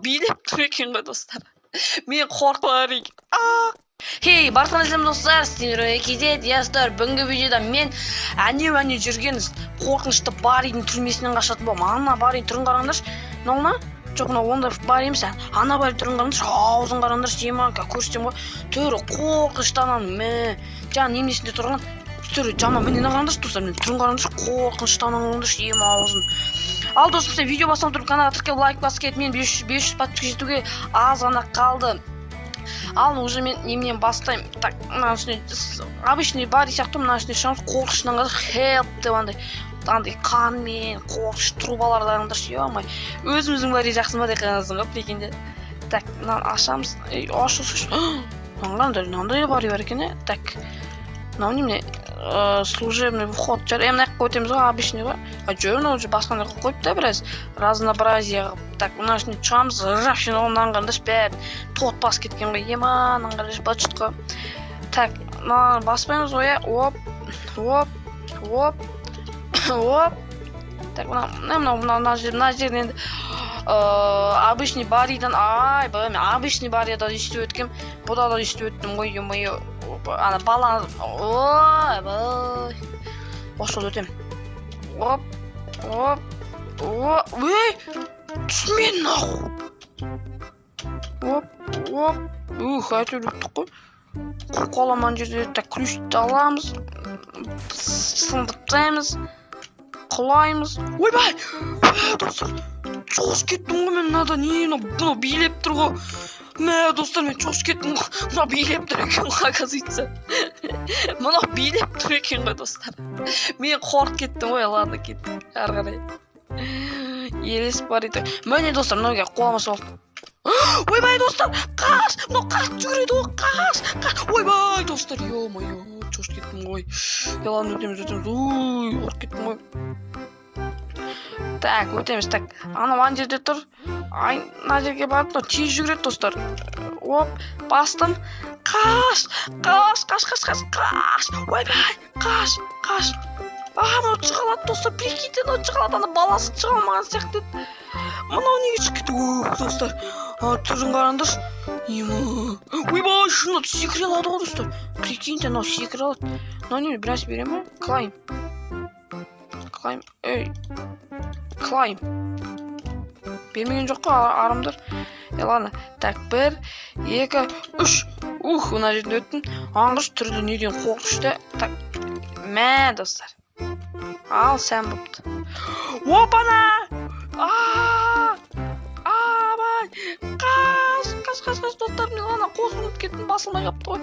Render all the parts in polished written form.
билеп тұр екен ғой достар. Мен қорқар екен. Хей, баршаңызға достар, сіздер кезет, достар, бүгінгі видеода мен әне жүрген қорқынышты Барридің түрмесінен қашатын болам. Ана Барридің түрін қараңдаршы. Мына жоқ, мына онда бар емес. Ана Барридің түрін қараңдаршы, аузын қараңдаршы, көрсетем ғой. Түрі қорқыныштан жаңа немесінде тұрған түрі жаман. Міне қараңдаршы достар, мен түрін қараңдаршы, қорқыныштан қараңдаршы, аузын. Ал достар, видео басынан тұрып каналға тіркеліп лайк басып кетіп, мен 500 подписчик жетуге аз ғана қалды. Ал уже мен неменен бастаймын. Так, обычный Барри сияқты мына ішіне шығамыз, қорқыныштан қазір help деп андай қанмен қорқыныш трубалардан ё-май. Өзіміздің Барри жақсы ма деп қарасың ғой, прикиньте. Так, мынаны ашамыз. Ашылшы. Мынандай Барри бар екен, так. Мынау немене? Служебный вход. Мына жаққа өтеміз ғой, обычный ғой. Жүрін уже басқан жаққа қойып та біраз разнообразие қылып. Так, мына ішіне шығамыз, вообще ондан қараңдаршы, бәрін тот басып кеткен ғой. Еманнан қараңдаршы, быт-шытқа. Так, мынаны баспаймыз ғой, оп. Так, мына жерден енді обычный Барридан, обычный Барридан естіп өткем. Бұда да естіп өттім ғой, ё-моё. Ана баланы, ошол өтем. Түсмен наху. Әйтеуір өттік қой. Қоламан жерде ключті аламыз, сындыртаймыз, құлаймыз. Ойбай! Достар, жоғыз кеттім ғой мен мынада, бұны билеп тұр ғой. Достар, мен жоғыз кеттім ғой. Мұна билеп тұр екен ғой, оказывается. Мұна билеп тұр екен ғой, достар. Мен қорқып кеттім ғой, ладно, кеттім. Ары қарай. Елес бар еді. Міне достар, мынауға қоламасы болды. Ойбай, достар, қаш! Мынау қаш жүреді ғой, қаш! Ойбай, достар, ё-моё, жоғыз кеттім ғой. Ладно, өтеміз. Қорқып кеттім ғой. Так, өтеміз, так. Ана жерде тұр. Мына жерге барып, тез жүгіреді, достар. Бастым. Қаш! Ойбай, қаш! Мынау шығалады, достар, прикиньте, мынау шығалады, ана баласы шығалмаған сияқты. Мынау неге шығып кетті, достар. Түрін қараңдаршы. Ойбай, шыны секіре алады ғой, достар. Прикиньте, мынау секіре алады. Мынау неме, біраз берем ба? Клайм. Бермеген жоқ қой, арымдар. Ладно. Так, 1, 2, 3. Мына жерден өттім. Аңғыш түрді неден қорқышты. Так, достар. Ал, сән бұпты. Опана! Қаш, достар, мен ана қосын өтіп кеттім, басылмай қапты ғой.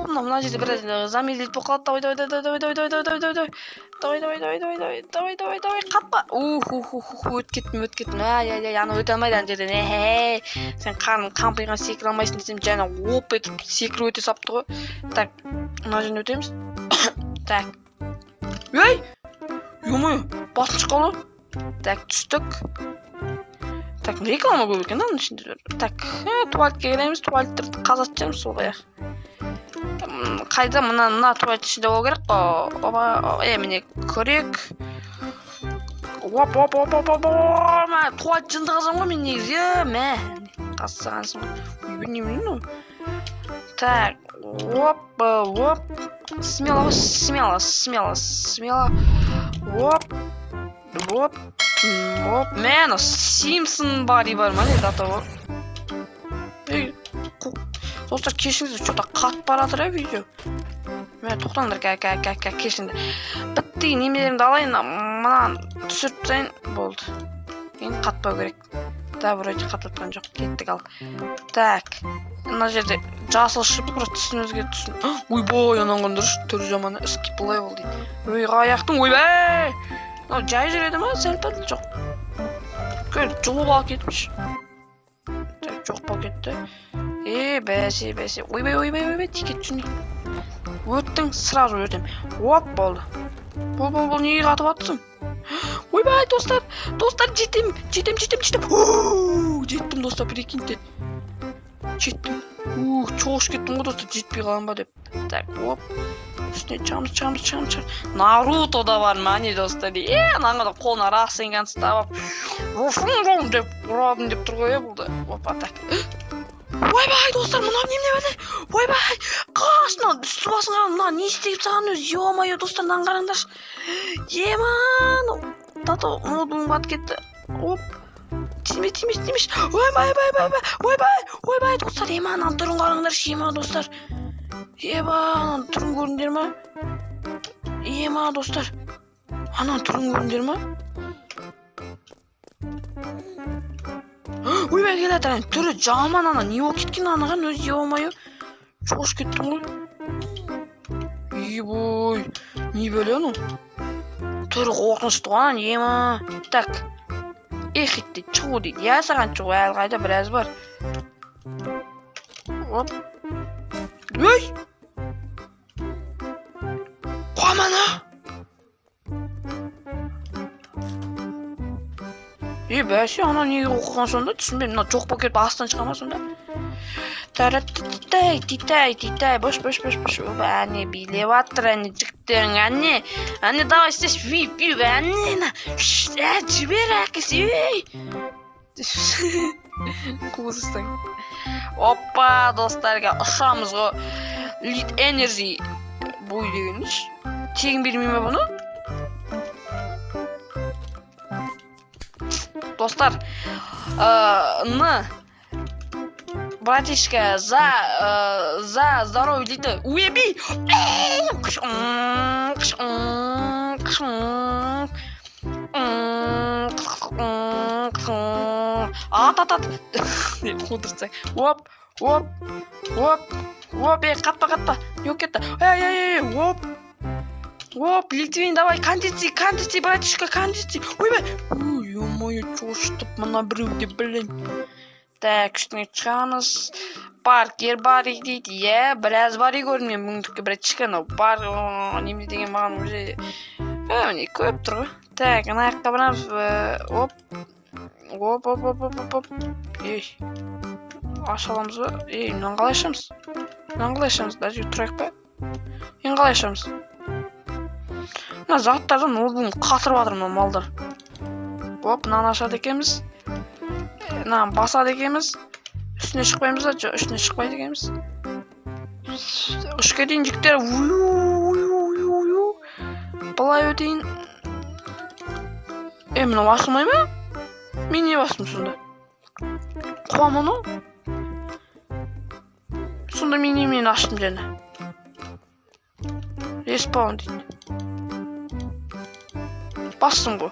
Мына жерде біраз замедлить болып қалады. Давай, қапқа. Өтіп кеттім. Ана өте алмайды ана жерден. Сен қампиған секіре алмайсың десем, жаңа оп етіп секіріп өте сапты ғой. Так, мына жерден өтеміз. Так. Ё-моё, басын шыққалы. Так, түстік. Так, реклама көп екен, оның ішінде. Так, туалетке келеміз, туалеттерді қазатжамыз сол баяқ. Қайда, мына туалет ішінде болу керек қой. Міне көрек. Туалет жынды қазам ғой мен негізі. Қазсағансың ғой. Немене? Так, смело. Мен Симпсон Барри бар ма не дата бар. Достар, кешіңіздер, что-то қат баратыр видео. Мен тоқтаңдар, кешіңдер. Бітті, немелерімді алайын, мынаны түсіріп тайын болды. Енді қатпау керек. Да, вроде қататқан жоқ, кеттік ал. Так, мына жерде жасыл шыпы, просто түсімізге түсін. Ойбай, анан қандырыш, түрі жаманы скиплай болды дейді. Аяқтың, ойбай! Жай жүреді ма? Сәл-пәл жоқ. Жұлып ал кетіпш. Жоқ бол кетті. Бәсе. Ойбай, тикет жүні. Өттің, сразу өтем. Болды. Бұл неге қатып атсың? Ойбай, достар, жетем. Жеттім, достар, прикиньте. Жеттім. Чоғыш кеттім ғой, достар, жетпей қалам ба деп. Так, Üstüne çıkamыз. Naruto da var mani dostlar. Anаңа қолына расенген ұстап рофун деп ұрадым деп тұр ғой бұл да. Опа так. Ойбай достар, мына неме бәле? Ойбай, қашына үсті басыңа мына не істеп саған өз? Ё-моё достар, мынаны қараңдаршы. Еман. Тато ноутбугым батып кетті. Оп. Тимеш. Ойбай достар, еман түрін қараңдаршы, еман достар. Еман түрін көрдіңдер ма? Еман достар. Анан түрін көрдіңдер ма? Ойбай келатыр, түрі жаман ана, не болып кеткен анаған өз, ё-моё. Жоғыш кеттім ғой. Ебой, не бөле ну? Түрі қорқынышты ғана, ема. Так, ехетті чуы дейді. Я саған чуы әлі қайда біраз бар. Оп. Өй! Қуамана! Бәсе, ана неге оқыған сонда? Түсінбеймін, мына жоқ болып кетіп астан шыға ма сонда? Титай, бош. Әне билеп аттыр, әне жігіттерің, әне давай істеш, вип, әне, жібер әкесі, қуызыстың. Опа, достарға, ұшамыз ғой. Lead Energy бой деген еш. Тегін бермей ме бұны? Достар, братишка, за здоровье дейді. Уеби! Ат. Қудырсаң. Оп. Қатпа. Yok кетті. Оп, Литвин, давай, кондиции, братишка, кондиции. Ойбай. Ё-моё, чоштып, мына біреуде білін. Так, үстіне шығамыз. Паркер бар дейді, біраз бар көрінмен мұңдыққа братишка, бар, неме деген маған уже не көп тұр ғой. Так, ана жаққа барамыз. Оп. Аша аламыз ба? Мынаны қалай ашамыз? Даже тұрайық ба? Енді қалай ашамыз? Мына заттардан ноутбугын қатырып жатыр мына малдар. Оп, мынаны ашады екенбіз. Мынаны басады екенбіз. Үстіне шықпаймыз да, үстіне шықпайды екенбіз. Үшке дейін жіктер. Былай өтейін. Мынау ашылмай ма? Мен не бастым сонда? Қуамын о? Сонда мен аштым және. Респаун дейді. Бастым ғой.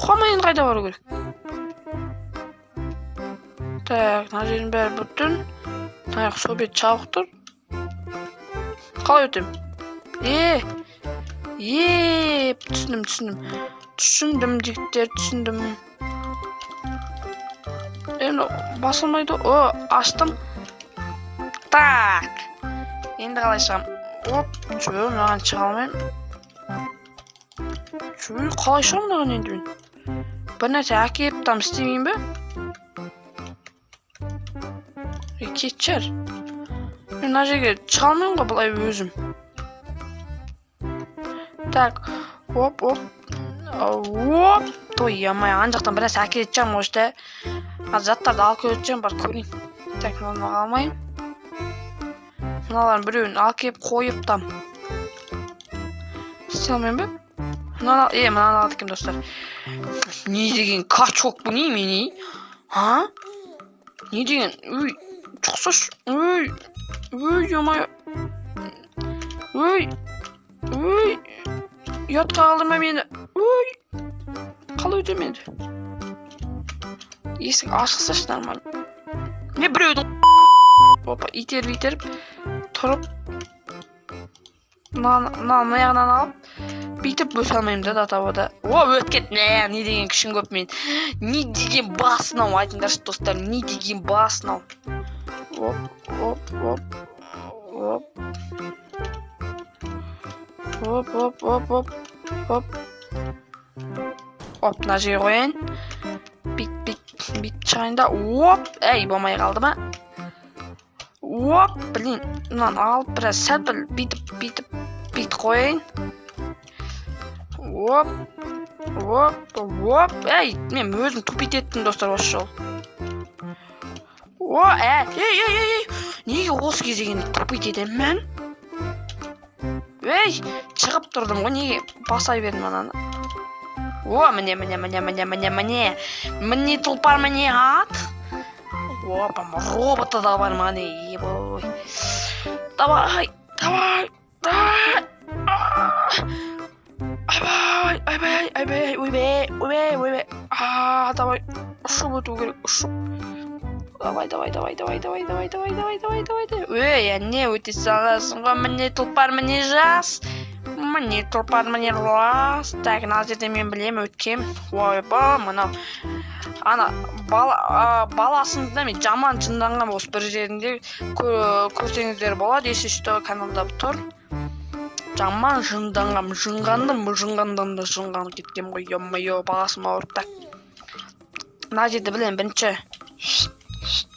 Қуамайын қайда бару керек? Так, мына жердің бәрі бүттін. Таяқ сол бет чабық тұр. Қалай өтем? Түсіндім, жігіттер, түсіндім. Басылмайды. Аштым. Так. Енді қалай шығам? Оп, маған шыға алмайым. Қалай шығам мынаған енді мен? Бір нәрсе әкеліп там істемейін бе? Кетшер. Мен мына жерге шыға алмайым ғой бұлай өзім. Так, оп. Той, ямай, ан жақтан бір нәрсе әкеліп жағым өшті. Заттарды алып көретeceğim, бар көрейін. Так, мынаны алмайым. Мыналарын біреуін алып келіп қойып там. Істей алмайым ба? Мынаны алды екен достар. Не деген качок бұл не мені? Не деген? Шықсаш. Ямай. Ұятқа қалдырма мені. Қалай өтем енді? Есік ашықсаш нормально. Не біреудің опа, итеріп тұрып мына яғынан алып бүйтіп бөте алмайым да датабада. Өткет, не деген күшін көп мен. Не деген басынау айтыңдаршы достар, не деген басынау. Оп. Мына жерге қояйын. Бит шығайында. Оп, болмай қалды ма? Оп, блин, мынаны алып біраз сәл бүйтіп бүйтіп қояйын. Оп. Ей, мен өзім тупить еттім достар осы жол. Ей. Неге осы кезегінде тупить етемін мен? Ей, шығып тұрдым ғой, неге басай бердім ананы? Міне. Міне тұлпар, міне ат. Роботы да бар мане, ебой. Давай. Ойбай. Давай. Ұшып өту керек, ұшып. Давай. Не өте саласың ғой, міне тұлпар, міне жас. Міне тұлпар, міне рас. Так, мына жерде мен білем өткем. Ойбай, мынау. Ана баласында мен жаман жынданған осы бір жерінде көрсеңіздер болады. Есешті каналда тұр. Жаман жынданған, жынғандан да жынған кеткем ғой. Йо-майо, баласым ауырып. Так. Мына жерде білем бірінші.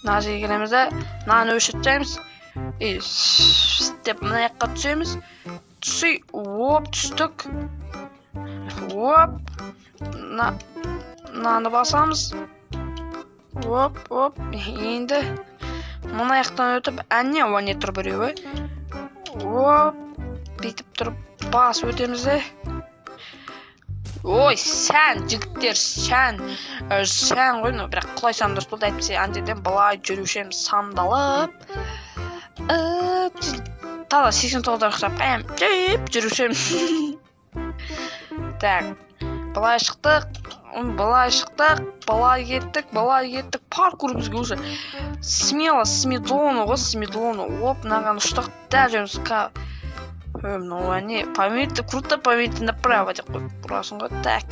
Мына жерге келеміз де, мынаны өшіртеміз. Деп мына жаққа түсеміз. Түсей, түстік. Мынаны басамыз. Енді мына жақтан өтіп, әне не тұр біреуі. Бүйтіп тұрып бас өтеміз де. Ой, сән, жігіттер, сән ғой, бірақ құлайсам дұрыс болды, әйтпесе андерден былай жүрушем сандалып. Тала 89 ұқсап қайым, жүрушем. Так, былай шықтық, былай кеттік, паркур бізге уже смело, смедлону ғой, смедлону. Наған ұштық, дәл жүріміз қа. Ну, они круто поверьте направо деп қойып бұрасың ғой. Так.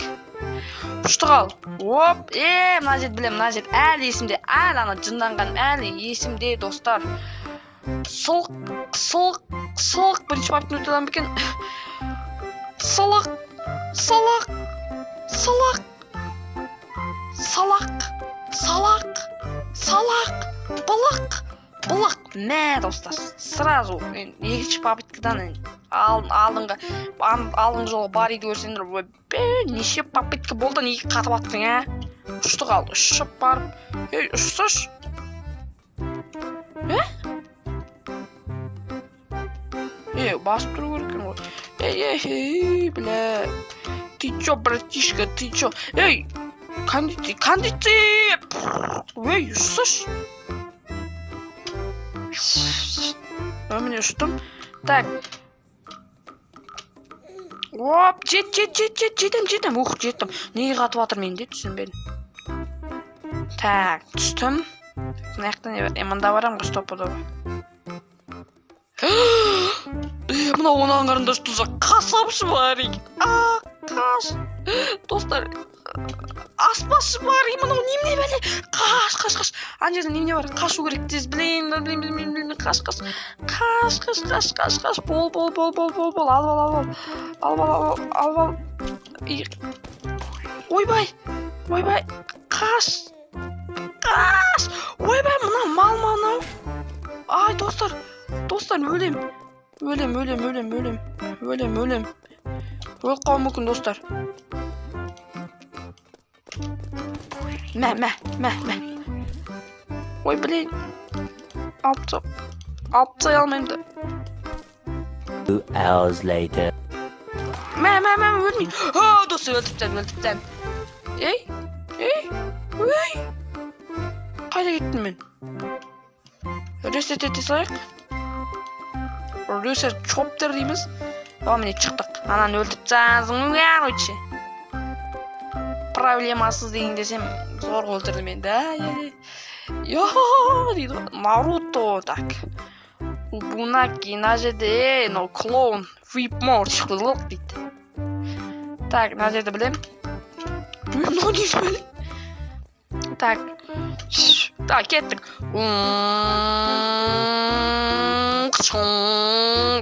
Ұштық ал. Мына жер білем, мына жер әлі есімде. Әлі ана жынданған әлі есімде, достар. Сылық. Бірінші баптың өтеден бекен. Сылық. Бұлық. Мә, достар. Сразу. Екінші попыткадан алдыңғы жолы бар еді көрсендер. Неше попытка болды, неге қатып аттың, ә? Ұштық ал. Ұшып барып. Ұшсыш. Басып тұру кереккен ғой. Эй, бля. Ты чё, братишка, ты чё? Эй, кондиция! Ұшсыш. Міне ұштым. Так. Жетем. Жеттім. Неге қатып атыр менде, түсінбедім. Так, түстім. Мына не бар? Мында барам ғой, стопыды ғой. Мына онан қарында ұштыза қасапшы бар екен. Қаш. Достар, аспашы бар екен. Мына немене бәле? Қаш. Ан жерде немене бар? Қашу керек тез. Білейін. Қаш. Бол. Ал. Ойбай. Қаш. Ойбай, мына мал. Ай, достар, өлем. Өліп қалуы мүмкін, достар. Мә. Ой, білейін. Алып сай алмаймды. 2 hours later. Мә, өлмей. Достар, өлтіптен. Ей. Қайда кеттім мен? Ресет ете салайық. Ресет чоптер дейміз. Міне шықтық. Анан өлтіп жазың, короче. Проблемасыз деген десем, зор өлтірді мен, да? Дейді ғой. Наруто, так. Убунаки, мына жерде, клоун, вип-мор, шықылық дейді. Так, мына жерде білем. Мынау дейсі білем. Так, кеттік.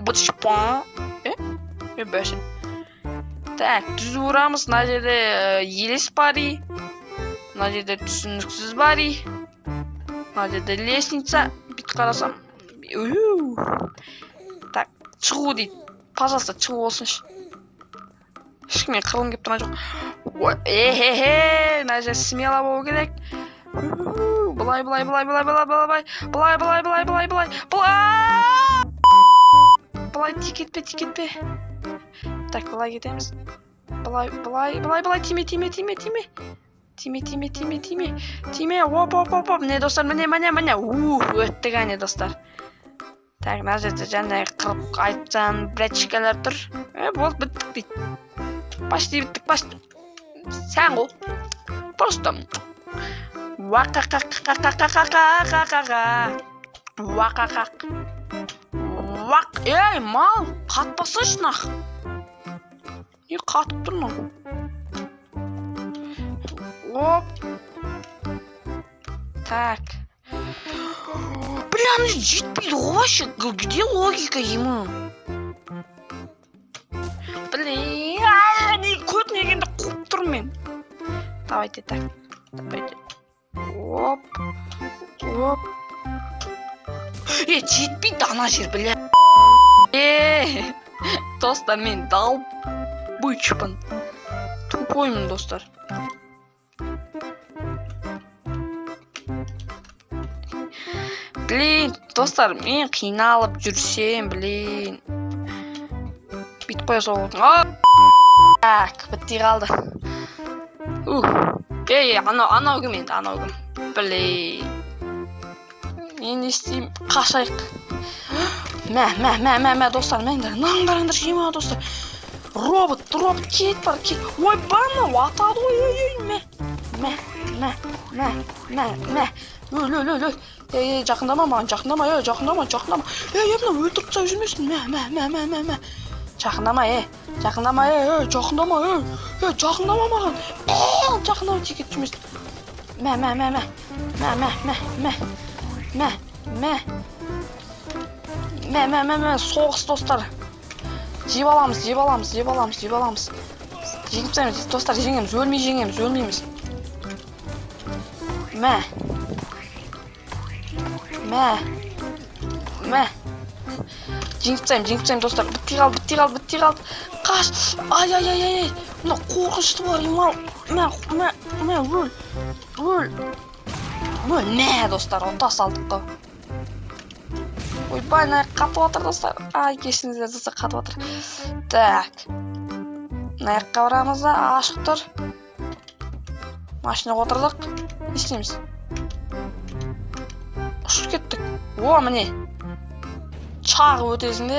Бычпа. Бәшін. Так, түз ұрамыз. Мына жерде елес бари. Мына жерде түсініксіз бари. Мына жерде лестница. Бит қарасам. Так, шығу дейді. пожалуйста чыл болсыншы. Ешкіммен қырғым келіп тұрған жоқ. Эхе, мына жер смело болу керек. Былай. Былай тикетпе. Так, былай кетеміз. Былай. Тиме. Оп. Міне достар, міне. Өттік әне достар. Так, мына жерде жаңағы қырып айтқан братчикалар тұр. Болды, біттік дейді. Почти біттік. Сән ғой. Просто. Ей, мал, қатпасыншы нақ. Не қатып тұр мал? Оп. Так. Бля, ну жетпейді ғой вообще. Где логика ему? Бля, не көт негенде қуып тұр мен. Давайте так. Оп. Жетпейді ана жер, бля. Достар, мен долбычпын. Тупоймын, достар. Блин, достар, мен қиналып жүрсем, блин. Бүйтіп қоя соғылдың. Так, бітті қалды. Анау кім енді, Блин. Мен естеймін, қашайық. Мә, достар, наңдарыңдар жема, достар. Робот, кет бар. Ой, бана, атады, ой. Мә. Ой. Жақындама маған, жақындама. Мына өлтіріп тастап жүрмесін. Мә. Жақындама, жақындама маған. Жақындама текет жүрмесін. Мә. Соғыс, достар. Жеп аламыз. Жеңіп тастаймыз, достар, жеңеміз, өлмейміз. Мә. Жеңіп тастаймын, достар. Бітті қалды. Қаш. Ай. Мына қорқынышты бар, емал. Мә, өл. Мә, достар, ота салдық қой. Ойбай, қатып атыр, достар. Кешіңіздер, достар, қатып атыр. Так. Наяққа барамыз да, ашық тұр. Машина отырдық. Не істейміз? Ұшып кеттік. Міне. Чағы өтесінде.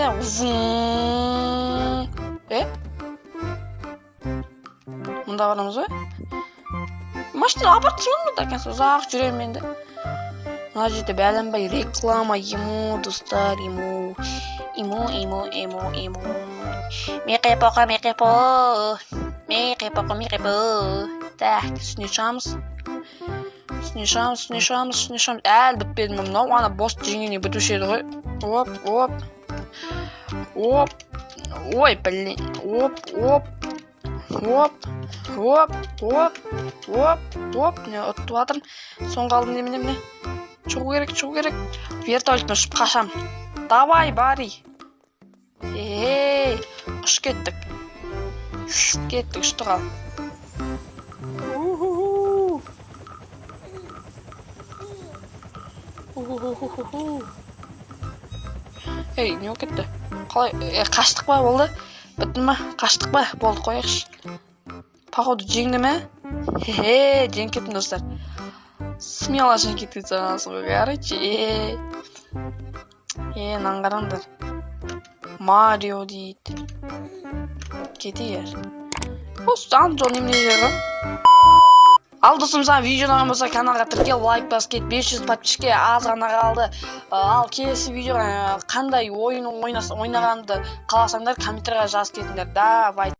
Мұнда барамыз ғой? Машина апарты жүрмін да, кәнсі ұзақ жүрем менде. Мына жерде бәлінбай реклама, достар, ему. Меқипо. Так, үстіне шамыз. Әл бітпеді мұнау, ана бос жеңіне бітуші еді ғой. Оп. Ой, блин. Оп. Не ұттып атырын. Соңғы алдым немене. Шығу керек. Вертолетпен ұшып қашам. Давай, бари. Ұшып кеттік. Ұшты қал. Не о кетті? Қалай? Қаштық ба болды? Біттін ма? Қаштық ба? Болды, қойықшы. Походу жеңді ме? Жеңіп кеттім, достар. Смело жеңіп кеткен санасың ғой, короче. Наңғараңдар. Марио дейді. Кетігер. Осы жол неміне жерді. Ал достым, саған видео ұнаған болса каналға тіркел, лайк бас кет, 500 подписчикке аз ғана қалды. Ал келесі видеоға қандай ойын ойнағанды қаласаңдар комментарияға жазып кетіңдер. Давай.